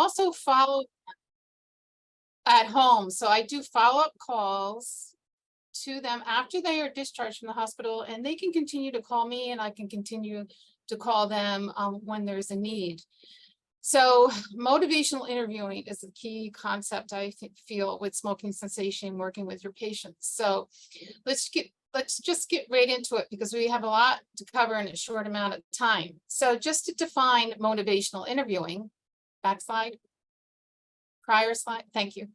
also follow at home. So I do follow-up calls to them after they are discharged from the hospital, and they can continue to call me and I can continue to call them when there's a need. So motivational interviewing is a key concept I feel with smoking cessation, working with your patients. So let's just get right into it because we have a lot to cover in a short amount of time. So just to define motivational interviewing, back slide, prior slide, thank you.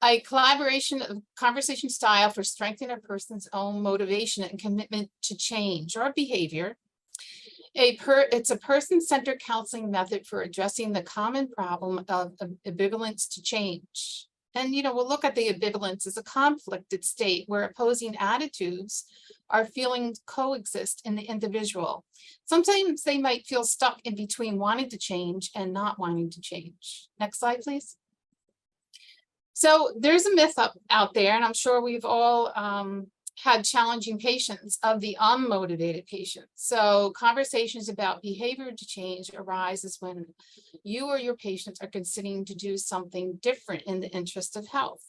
A collaboration of conversation style for strengthening a person's own motivation and commitment to change or behavior. It's a person-centered counseling method for addressing the common problem of ambivalence to change. And, we'll look at the ambivalence as a conflicted state where opposing attitudes or feelings coexist in the individual. Sometimes they might feel stuck in between wanting to change and not wanting to change. Next slide, please. So there's a myth out there, and I'm sure we've all had challenging patients of the unmotivated patient. So conversations about behavior to change arises when you or your patients are considering to do something different in the interest of health.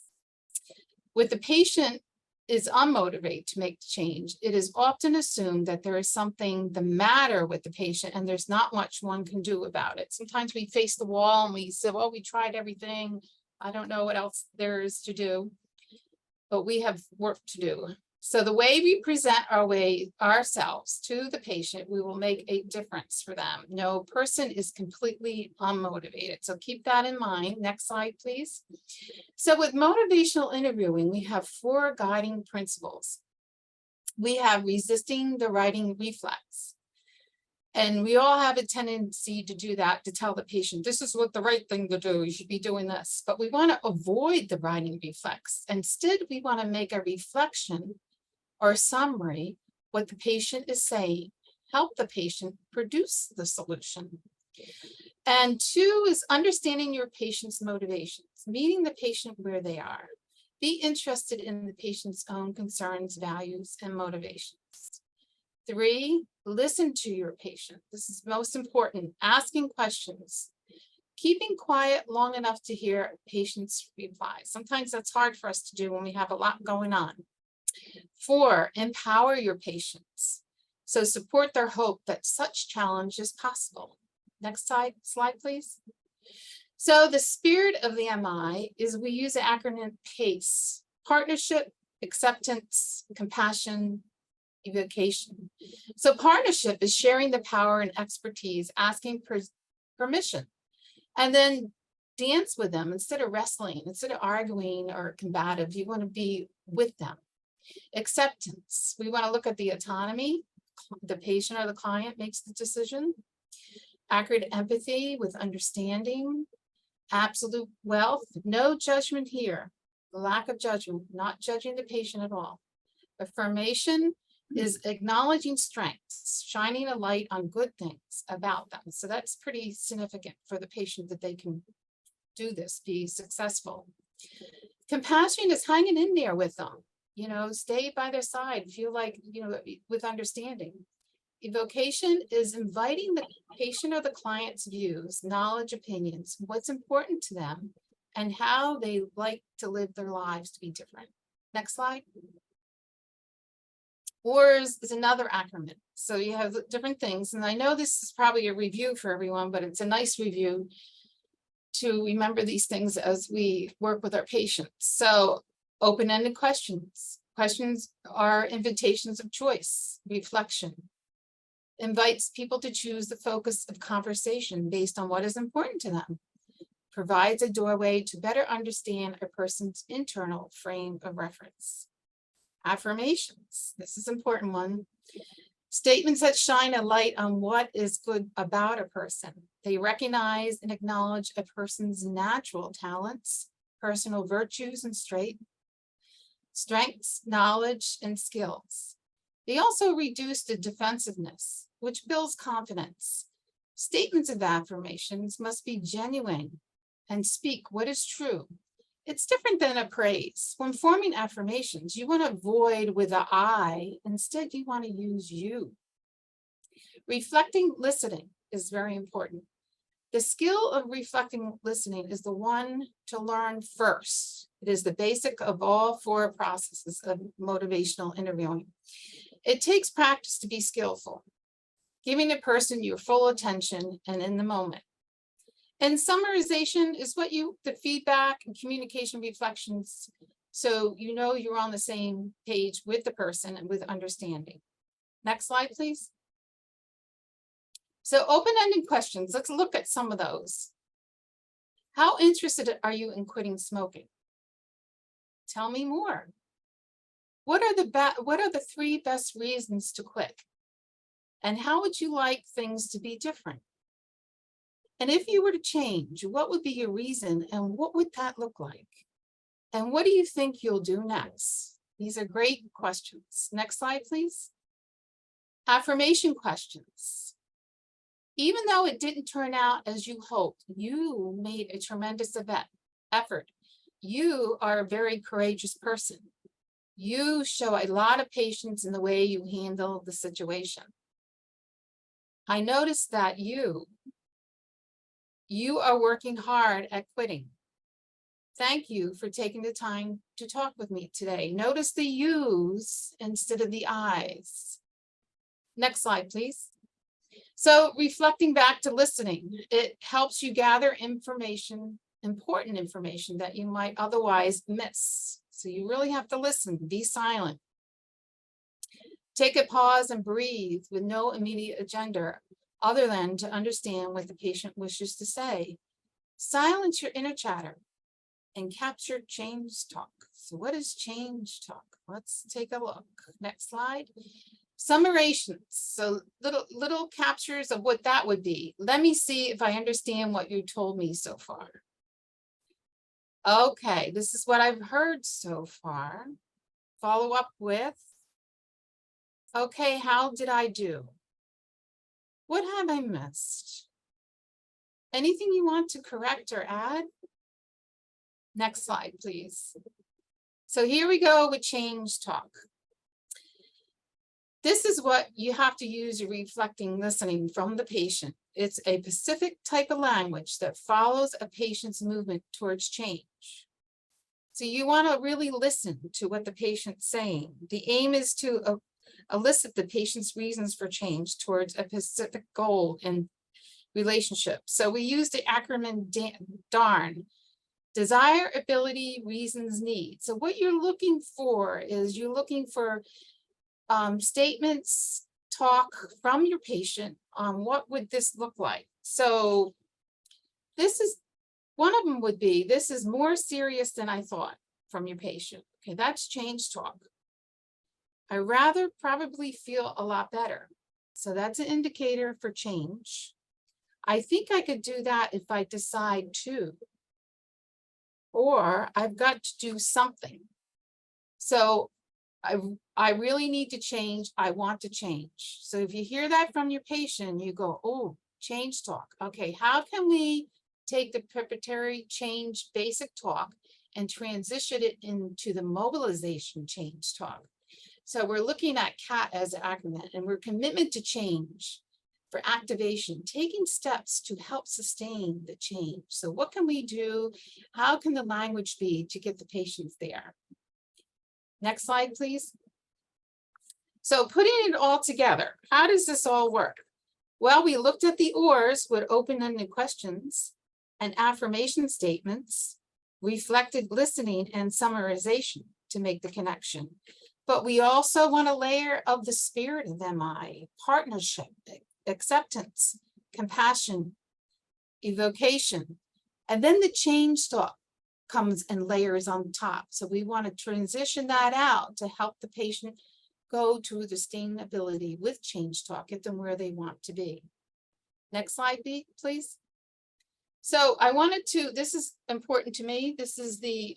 With the patient is unmotivated to make the change, it is often assumed that there is something the matter with the patient and there's not much one can do about it. Sometimes we face the wall and we say, well, we tried everything. I don't know what else there is to do, but we have work to do. So the way we present ourselves to the patient, we will make a difference for them. No person is completely unmotivated. So keep that in mind. Next slide, please. So with motivational interviewing, we have 4 guiding principles. We have resisting the writing reflex. And we all have a tendency to do that, to tell the patient, this is what the right thing to do. You should be doing this. But we want to avoid the writing reflex. Instead, we want to make a reflection or summary, what the patient is saying, help the patient produce the solution. And 2 is understanding your patient's motivations, meeting the patient where they are. Be interested in the patient's own concerns, values, and motivations. 3, listen to your patient. This is most important, asking questions. Keeping quiet long enough to hear a patient's reply. Sometimes that's hard for us to do when we have a lot going on. 4, empower your patients. So support their hope that such challenge is possible. Next slide, please. So the spirit of the MI is we use the acronym PACE: partnership, acceptance, compassion, evocation. So partnership is sharing the power and expertise, asking permission, and then dance with them instead of wrestling, instead of arguing or combative. You want to be with them. Acceptance, we want to look at the autonomy. The patient or the client makes the decision. Accurate empathy with understanding. Absolute wealth, no judgment here. Lack of judgment, not judging the patient at all. Affirmation is acknowledging strengths, shining a light on good things about them. So that's pretty significant for the patient that they can do this, be successful. Compassion is hanging in there with them. Stay by their side, feel like, with understanding. Evocation is inviting the patient or the client's views, knowledge, opinions, what's important to them, and how they like to live their lives to be different. Next slide. ORS is another acronym. So you have different things. And I know this is probably a review for everyone, but it's a nice review to remember these things as we work with our patients. So open-ended questions. Questions are invitations of choice, reflection. Invites people to choose the focus of conversation based on what is important to them. Provides a doorway to better understand a person's internal frame of reference. Affirmations, this is an important one. Statements that shine a light on what is good about a person. They recognize and acknowledge a person's natural talents, personal virtues and strengths, knowledge, and skills. They also reduce the defensiveness, which builds confidence. Statements of affirmations must be genuine and speak what is true. It's different than a praise. When forming affirmations, you want to avoid with a I. Instead, you want to use you. Reflecting listening is very important. The skill of reflecting listening is the one to learn first. It is the basic of all 4 processes of motivational interviewing. It takes practice to be skillful, giving a person your full attention and in the moment. And summarization is the feedback and communication reflections, so you know you're on the same page with the person and with understanding. Next slide, please. So open-ended questions, let's look at some of those. How interested are you in quitting smoking? Tell me more. What are the 3 best reasons to quit? And how would you like things to be different? And if you were to change, what would be your reason and what would that look like? And what do you think you'll do next? These are great questions. Next slide, please. Affirmation questions. Even though it didn't turn out as you hoped, you made a tremendous effort. You are a very courageous person. You show a lot of patience in the way you handle the situation. I noticed that you are working hard at quitting. Thank you for taking the time to talk with me today. Notice the yous instead of the I's. Next slide, please. So reflecting back to listening, it helps you gather information, important information that you might otherwise miss. So you really have to listen, be silent. Take a pause and breathe with no immediate agenda other than to understand what the patient wishes to say. Silence your inner chatter and capture change talk. So what is change talk? Let's take a look. Next slide. Summarizations. So little captures of what that would be. Let me see if I understand what you told me so far. Okay, this is what I've heard so far. Follow up with, okay, how did I do? What have I missed? Anything you want to correct or add? Next slide, please. So here we go with change talk. This is what you have to use your reflecting listening from the patient. It's a specific type of language that follows a patient's movement towards change. So you want to really listen to what the patient's saying. The aim is to elicit the patient's reasons for change towards a specific goal and relationship. So we use the acronym DARN. Desire, ability, reasons, need. So what you're looking for is you're looking for statements, talk from your patient on what would this look like. So this is, one of them would be, this is more serious than I thought from your patient. Okay, that's change talk. I rather probably feel a lot better. So that's an indicator for change. I think I could do that if I decide to. Or I've got to do something. So I really need to change. I want to change. So if you hear that from your patient, you go, oh, change talk. Okay, how can we take the preparatory change basic talk and transition it into the mobilization change talk? So we're looking at CAT as an acronym, and we're commitment to change for activation, taking steps to help sustain the change. So what can we do? How can the language be to get the patients there? Next slide, please. So putting it all together, how does this all work? Well, we looked at the ORs with open-ended questions and affirmation statements, reflected listening and summarization to make the connection. But we also want a layer of the spirit of MI, partnership, acceptance, compassion, evocation, and then the change talk comes and layers on top. So we want to transition that out to help the patient go to the sustainability with change talk, get them where they want to be. Next slide, please. So I wanted to, this is important to me. This is the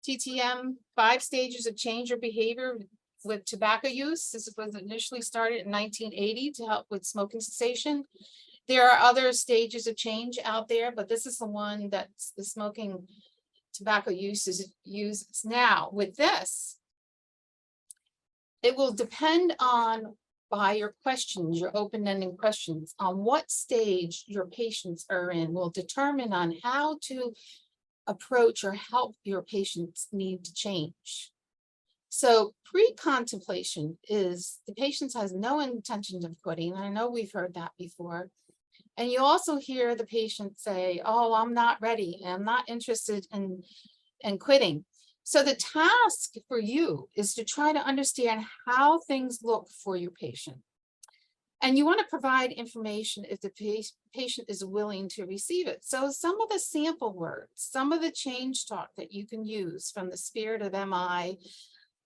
TTM 5 stages of change or behavior with tobacco use. This was initially started in 1980 to help with smoking cessation. There are other stages of change out there, but this is the one that the smoking tobacco use is used now. With this, it will depend on by your questions, your open-ended questions on what stage your patients are in will determine on how to approach or help your patients need to change. So pre-contemplation is the patient has no intention of quitting. I know we've heard that before. And you also hear the patient say, oh, I'm not ready. I'm not interested in quitting. So the task for you is to try to understand how things look for your patient. And you want to provide information if the patient is willing to receive it. So some of the sample words, some of the change talk that you can use from the spirit of MI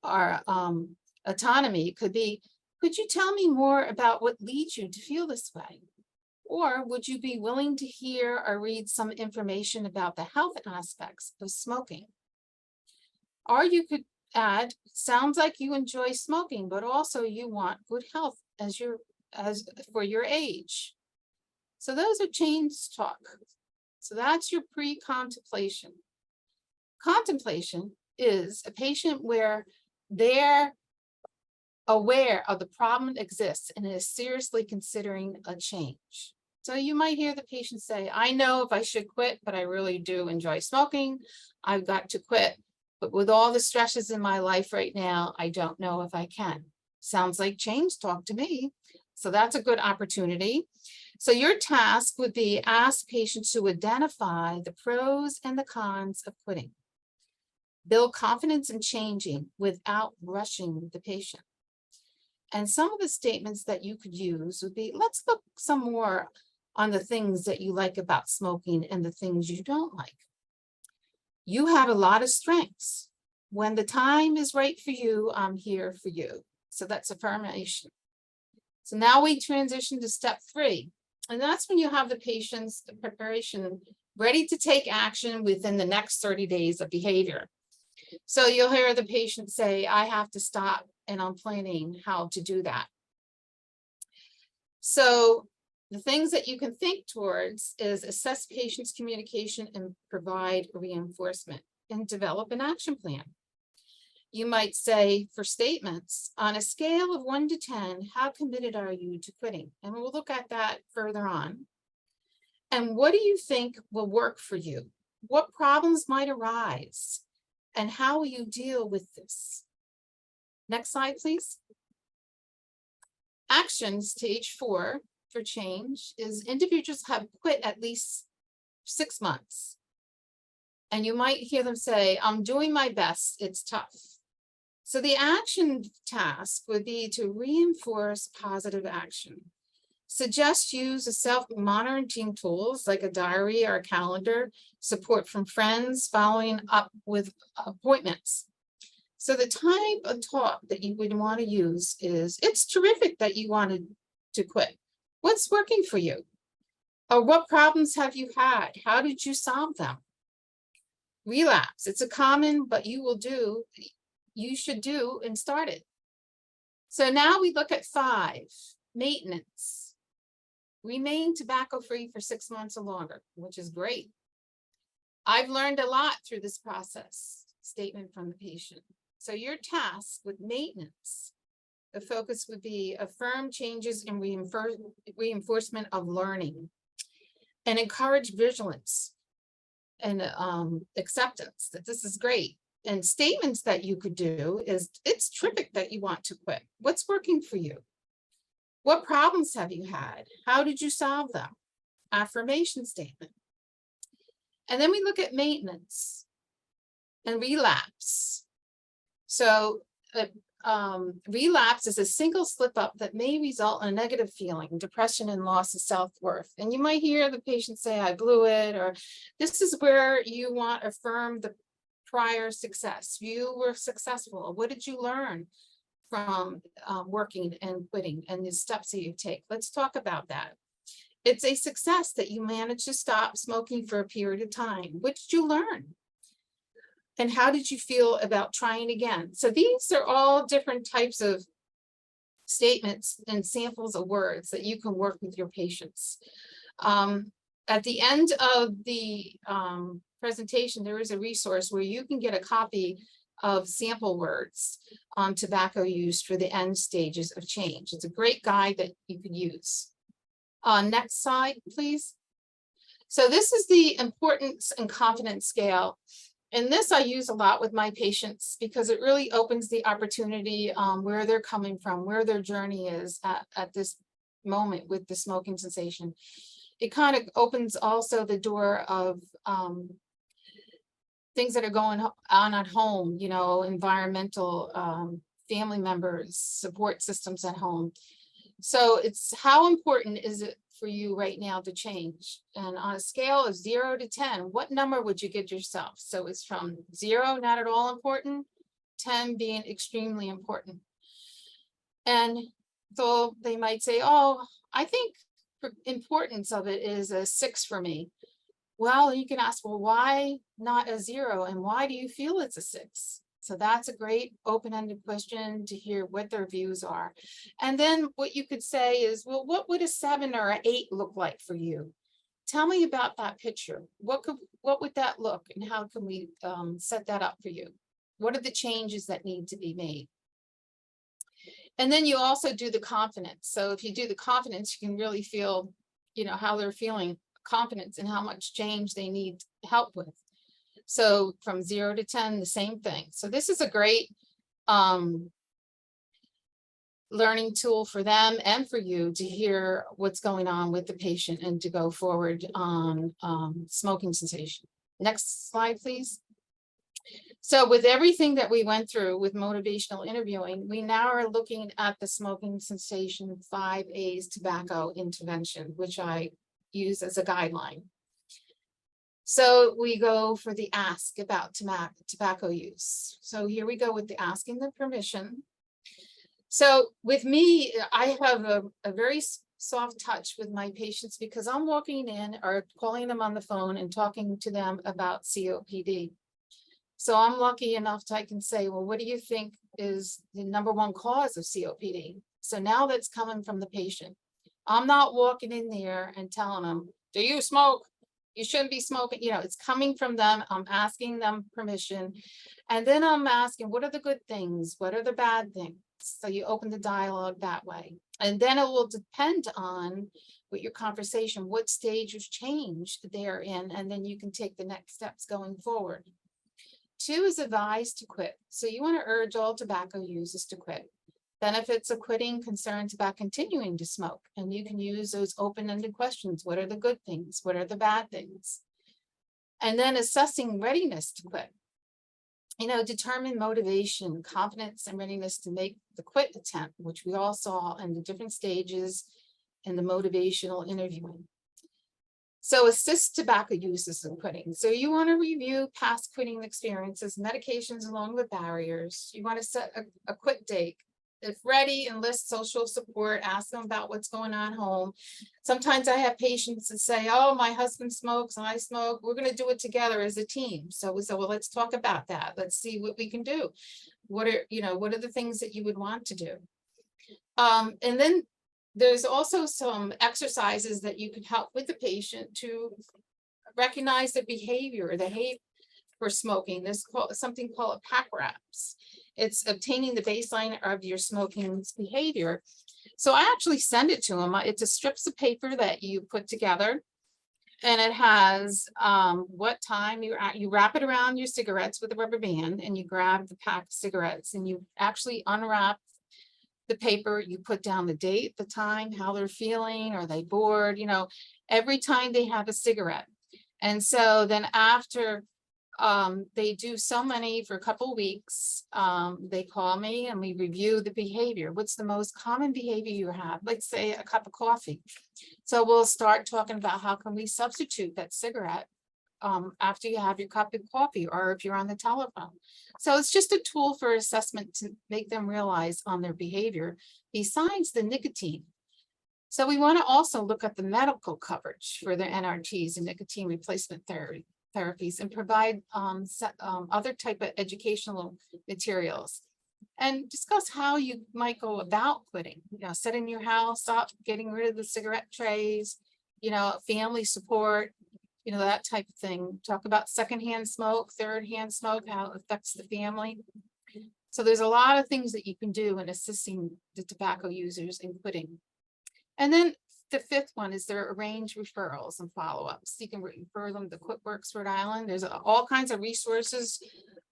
or autonomy could be, could you tell me more about what leads you to feel this way? Or would you be willing to hear or read some information about the health aspects of smoking? Or you could add, sounds like you enjoy smoking, but also you want good health as for your age. So those are change talk. So that's your pre-contemplation. Contemplation is a patient where they're aware of the problem that exists and is seriously considering a change. So you might hear the patient say, I know if I should quit, but I really do enjoy smoking. I've got to quit. But with all the stresses in my life right now, I don't know if I can. Sounds like change talk to me. So that's a good opportunity. So your task would be ask patients to identify the pros and the cons of quitting. Build confidence in changing without rushing the patient. And some of the statements that you could use would be, let's look some more on the things that you like about smoking and the things you don't like. You have a lot of strengths. When the time is right for you, I'm here for you. So that's affirmation. So now we transition to step 3. And that's when you have the patient's preparation ready to take action within the next 30 days of behavior. So you'll hear the patient say, I have to stop and I'm planning how to do that. So the things that you can think towards is assess patient's communication and provide reinforcement and develop an action plan. You might say for statements, on a scale of 1 to 10, how committed are you to quitting? And we'll look at that further on. And what do you think will work for you? What problems might arise? And how will you deal with this? Next slide, please. Action, stage 4 for change is individuals have quit at least 6 months. And you might hear them say, I'm doing my best, it's tough. So the action task would be to reinforce positive action. Suggest use of self-monitoring tools like a diary or a calendar, support from friends, following up with appointments. So the type of talk that you would want to use is, it's terrific that you wanted to quit. What's working for you? Or what problems have you had? How did you solve them? Relapse, it's a common, but you should do and start it. So now we look at 5, maintenance. Remain tobacco-free for 6 months or longer, which is great. I've learned a lot through this process, statement from the patient. So your task with maintenance, the focus would be affirm changes and reinforcement of learning and encourage vigilance and acceptance that this is great. And statements that you could do is, it's terrific that you want to quit. What's working for you? What problems have you had? How did you solve them? Affirmation statement. And then we look at maintenance and relapse. So relapse is a single slip up that may result in a negative feeling, depression, and loss of self-worth. And you might hear the patient say, I blew it, or this is where you want to affirm the prior success. You were successful. What did you learn from working and quitting and the steps that you take? Let's talk about that. It's a success that you managed to stop smoking for a period of time. What did you learn? And how did you feel about trying again? So these are all different types of statements and samples of words that you can work with your patients. At the end of the presentation, there is a resource where you can get a copy of sample words on tobacco use for the end stages of change. It's a great guide that you could use. Next slide, please. So this is the importance and confidence scale. And this I use a lot with my patients because it really opens the opportunity where they're coming from, where their journey is at this moment with the smoking cessation. It kind of opens also the door of things that are going on at home, you know, environmental, family members, support systems at home. So it's how important is it for you right now to change? And on a scale of 0 to 10, what number would you give yourself? So it's from 0, not at all important, 10 being extremely important. And so they might say, oh, I think the importance of it is a 6 for me. Well, you can ask, well, why not a 0? And why do you feel it's a 6? So that's a great open-ended question to hear what their views are. And then what you could say is, well, what would a 7 or an 8 look like for you? Tell me about that picture. What would that look, and how can we set that up for you? What are the changes that need to be made? And then you also do the confidence. So if you do the confidence, you can really feel, you know, how they're feeling, confidence and how much change they need help with. So from 0 to 10, the same thing. So this is a great learning tool for them and for you to hear what's going on with the patient and to go forward on smoking cessation. Next slide, please. So with everything that we went through with motivational interviewing, we now are looking at the smoking cessation 5 A's tobacco intervention, which I use as a guideline. So we go for the ask about tobacco use. So here we go with the asking the permission. So with me, I have a very soft touch with my patients because I'm walking in or calling them on the phone and talking to them about COPD. So I'm lucky enough that I can say, well, what do you think is the #1 cause of COPD? So now that's coming from the patient. I'm not walking in there and telling them, do you smoke? You shouldn't be smoking. You know, it's coming from them. I'm asking them permission. And then I'm asking, what are the good things? What are the bad things? So you open the dialogue that way. And then it will depend on with your conversation, what stage of change they're in. And then you can take the next steps going forward. 2 is advise to quit. So you want to urge all tobacco users to quit. Benefits of quitting, concerns about continuing to smoke. And you can use those open-ended questions. What are the good things? What are the bad things? And then assessing readiness to quit. You know, determine motivation, confidence, and readiness to make the quit attempt, which we all saw in the different stages in the motivational interviewing. So assist tobacco users in quitting. So you want to review past quitting experiences, medications along with barriers. You want to set a quit date. If ready, enlist social support, ask them about what's going on at home. Sometimes I have patients that say, oh, my husband smokes and I smoke. We're going to do it together as a team. So we said, well, let's talk about that. Let's see what we can do. What are the things that you would want to do? And then there's also some exercises that you can help with the patient to recognize the behavior, the hate for smoking. There's something called a pack wraps. It's obtaining the baseline of your smoking behavior. So I actually send it to them. It's a strips of paper that you put together, and it has what time you wrap it around your cigarettes with a rubber band, and you grab the pack of cigarettes and you actually unwrap the paper. You put down the date, the time, how they're feeling, are they bored, every time they have a cigarette. And so then after they do so many for a couple weeks, they call me and we review the behavior. What's the most common behavior you have? Let's say a cup of coffee. So we'll start talking about how can we substitute that cigarette after you have your cup of coffee, or if you're on the telephone. So it's just a tool for assessment to make them realize on their behavior besides the nicotine. So we want to also look at the medical coverage for the NRTs and nicotine replacement therapies and provide other type of educational materials and discuss how you might go about quitting, setting your house up, getting rid of the cigarette trays, family support, you know, that type of thing. Talk about secondhand smoke, third-hand smoke, how it affects the family. So there's a lot of things that you can do in assisting the tobacco users in quitting. And then the fifth one is their arrange referrals and follow-ups. You can refer them to QuitWorks Rhode Island. There's all kinds of resources.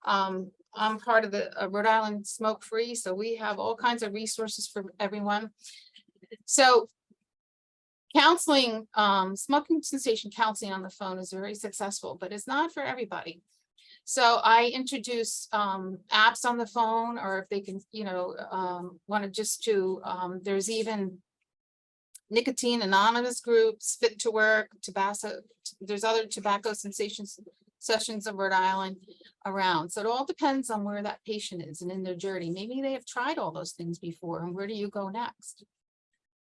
I'm part of the Rhode Island Smoke Free, so we have all kinds of resources for everyone. So counseling, smoking cessation counseling on the phone is very successful, but it's not for everybody. So I introduce apps on the phone, or if they can, you know, want to just to, there's even nicotine anonymous groups, Fit to Work, tobacco, there's other tobacco cessations sessions of Rhode Island around. So it all depends on where that patient is and in their journey. Maybe they have tried all those things before, and where do you go next?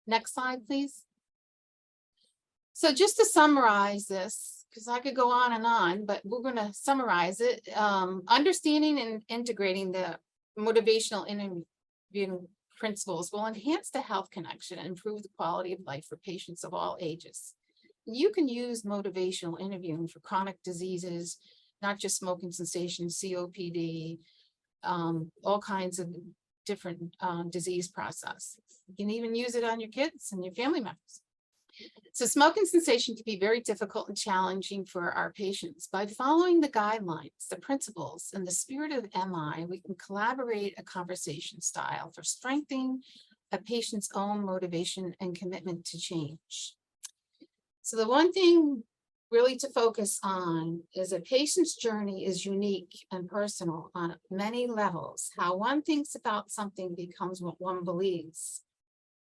Next slide, please. So just to summarize this, because I could go on, but we're going to summarize it. Understanding and integrating the motivational interviewing principles will enhance the health connection and improve the quality of life for patients of all ages. You can use motivational interviewing for chronic diseases, not just smoking cessation, COPD, all kinds of different disease process. You can even use it on your kids and your family members. So smoking cessation can be very difficult and challenging for our patients. By following the guidelines, the principles, and the spirit of MI, we can collaborate a conversation style for strengthening a patient's own motivation and commitment to change. So the one thing really to focus on is a patient's journey is unique and personal on many levels. How one thinks about something becomes what one believes.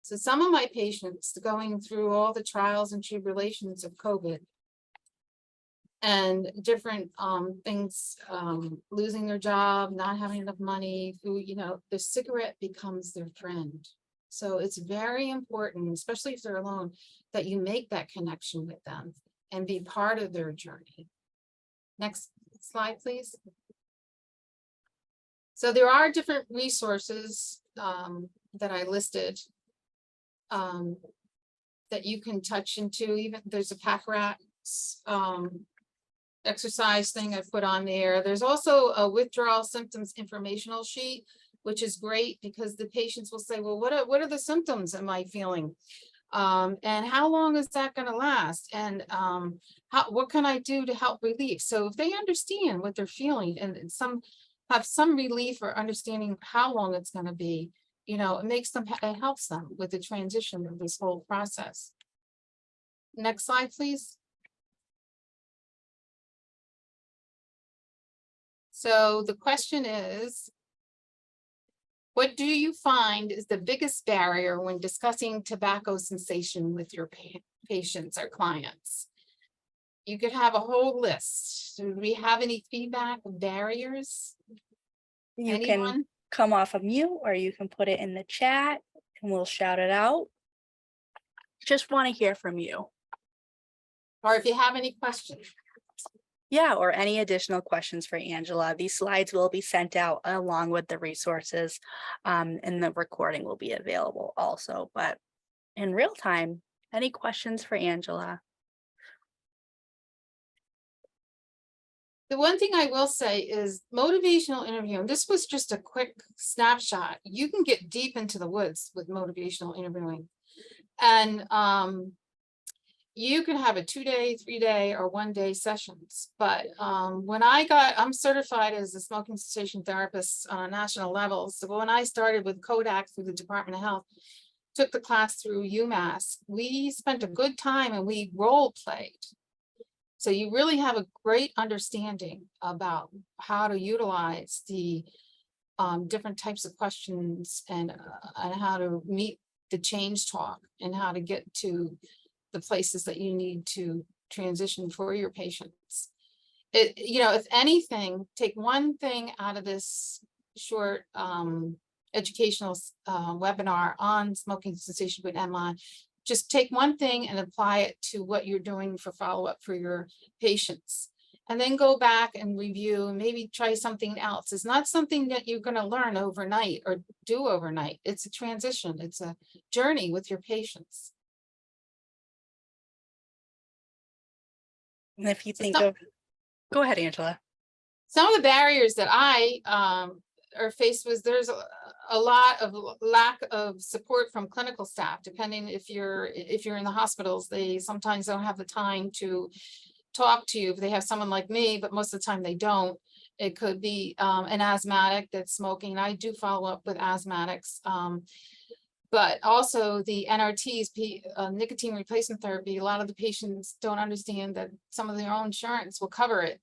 So some of my patients going through all the trials and tribulations of COVID and different things, losing their job, not having enough money, food, you know, the cigarette becomes their friend. So it's very important, especially if they're alone, that you make that connection with them and be part of their journey. Next slide, please. So there are different resources that I listed that you can touch into. Even there's a pack rats exercise thing I put on there. There's also a withdrawal symptoms informational sheet, which is great because the patients will say, well, what are the symptoms am I feeling? And how long is that going to last? And what can I do to help relieve? So if they understand what they're feeling and have some relief or understanding how long it's going to be, you know, it makes them, it helps them with the transition of this whole process. Next slide, please. So the question is, what do you find is the biggest barrier when discussing tobacco cessation with your patients or clients? You could have a whole list. Do we have any feedback of barriers? You Anyone? can come off of mute, or you can put it in the chat and we'll shout it out. Just want to hear from you. Or if you have any questions. Yeah, or any additional questions for Angela. These slides will be sent out along with the resources, and the recording will be available also. But in real time, any questions for Angela? The one thing I will say is motivational interviewing. This was just a quick snapshot. You can get deep into the woods with motivational interviewing. And you can have a 2-day, 3-day, or 1-day sessions. But when I'm certified as a smoking cessation therapist on a national level. So when I started with Kodak through the Department of Health, took the class through UMass, we spent a good time and we role played. So you really have a great understanding about how to utilize the different types of questions and how to meet the change talk and how to get to the places that you need to transition for your patients. You know, if anything, take one thing out of this short educational webinar on smoking cessation with MI. Just take one thing and apply it to what you're doing for follow-up for your patients. And then go back and review and maybe try something else. It's not something that you're going to learn overnight or do overnight. It's a transition. It's a journey with your patients. And if you So think of, go ahead, Angela. some of the barriers that I are faced with, there's a lot of lack of support from clinical staff, depending if you're in the hospitals, they sometimes don't have the time to talk to you. If they have someone like me, but most of the time they don't. It could be an asthmatic that's smoking. I do follow up with asthmatics. But also the NRTs, nicotine replacement therapy, a lot of the patients don't understand that some of their own insurance will cover it.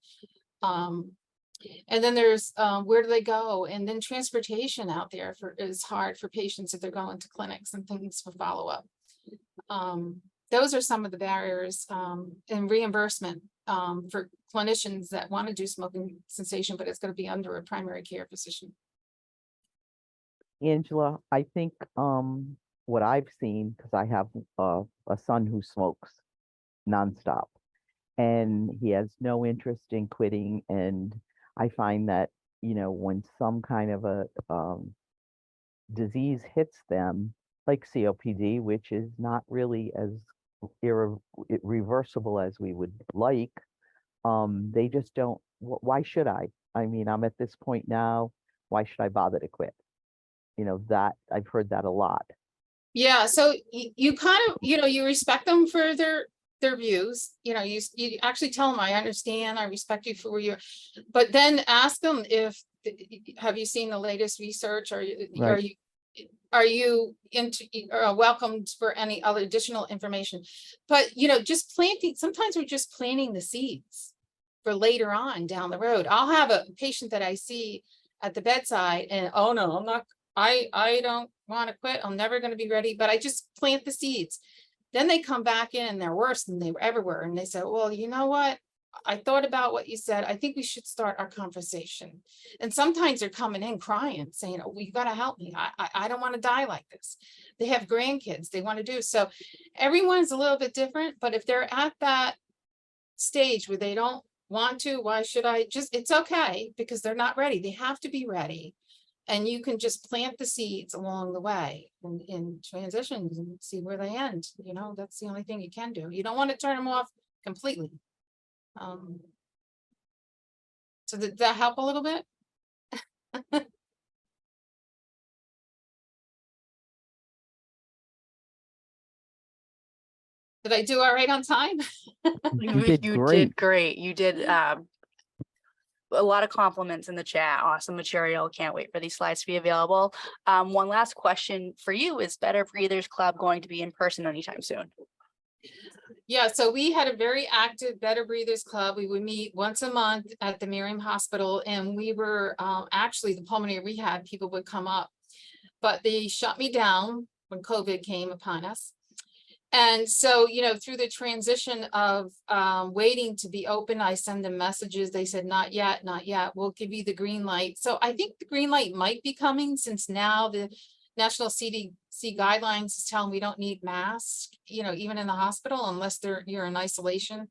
And then there's where do they go? And then transportation out there is hard for patients if they're going to clinics and things for follow-up. Those are some of the barriers in reimbursement for clinicians that want to do smoking cessation, but it's going to be under a primary care physician. Angela, I think what I've seen, because I have a son who smokes nonstop, and he has no interest in quitting. And I find that, you know, when some kind of a disease hits them, like COPD, which is not really as irreversible as we would like, they just don't. Why should I? I mean, I'm at this point now. Why should I bother to quit? You know, that I've heard that a lot. Yeah, so you kind of, you know, you respect them for their views. You know, you actually tell them, I understand, I respect you for where you're, but then ask them if, have you seen the latest research? Right. Are you welcomed for any other additional information? But, you know, just planting, sometimes we're just planting the seeds for later on down the road. I'll have a patient that I see at the bedside and, oh no, I'm not, I don't want to quit. I'm never going to be ready, but I just plant the seeds. Then they come back in and they're worse than they ever were. And they say, well, you know what? I thought about what you said. I think we should start our conversation. And sometimes they're coming in crying, saying, oh, you got to help me. I don't want to die like this. They have grandkids they want to do. So everyone's a little bit different, but if they're at that stage where they don't want to, why should I just, it's okay, because they're not ready. They have to be ready. And you can just plant the seeds along the way in transitions and see where they end. You know, that's the only thing you can do. You don't want to turn them off completely. So did that help a little bit? Did I do all right on time? You did You great. did great. You did a lot of compliments in the chat. Awesome material. Can't wait for these slides to be available. One last question for you: is Better Breathers Club going to be in person anytime soon? Yeah, so we had a very active Better Breathers Club. We would meet once a month at the Miriam Hospital, and we were actually the pulmonary rehab people would come up, but they shut me down when COVID came upon us. And so, you know, through the transition of waiting to be open, I send them messages. They said, not yet, not yet. We'll give you the green light. So I think the green light might be coming, since now the National CDC guidelines is telling we don't need masks, you know, even in the hospital, unless you're in isolation.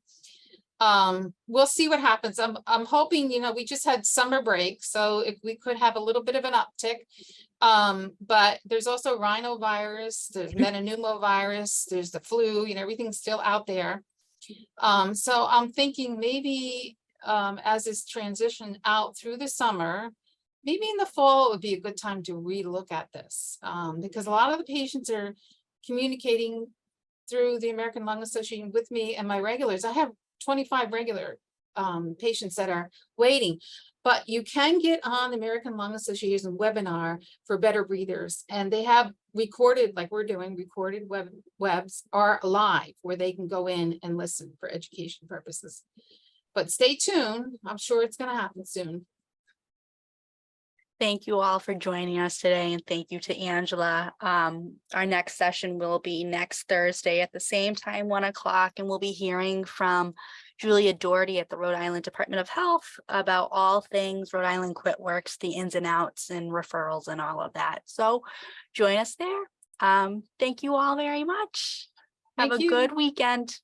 We'll see what happens. I'm hoping, you know, we just had summer break, so if we could have a little bit of an uptick. But there's also rhinovirus, there's metapneumovirus, there's the flu, you know, everything's still out there. So I'm thinking maybe as this transition out through the summer, maybe in the fall, it would be a good time to relook at this, because a lot of the patients are communicating through the American Lung Association with me and my regulars. I have 25 regular patients that are waiting, but you can get on the American Lung Association webinar for Better Breathers, and they have recorded, like we're doing, recorded webs are live where they can go in and listen for education purposes. But stay tuned. I'm sure it's going to happen soon. Thank you all for joining us today, and thank you to Angela. Our next session will be next Thursday at the same time, 1 o'clock, and we'll be hearing from Julia Doherty at the Rhode Island Department of Health about all things Rhode Island Quit Works, the ins and outs and referrals and all of that. So join us there. Thank you all very much. Have a good weekend.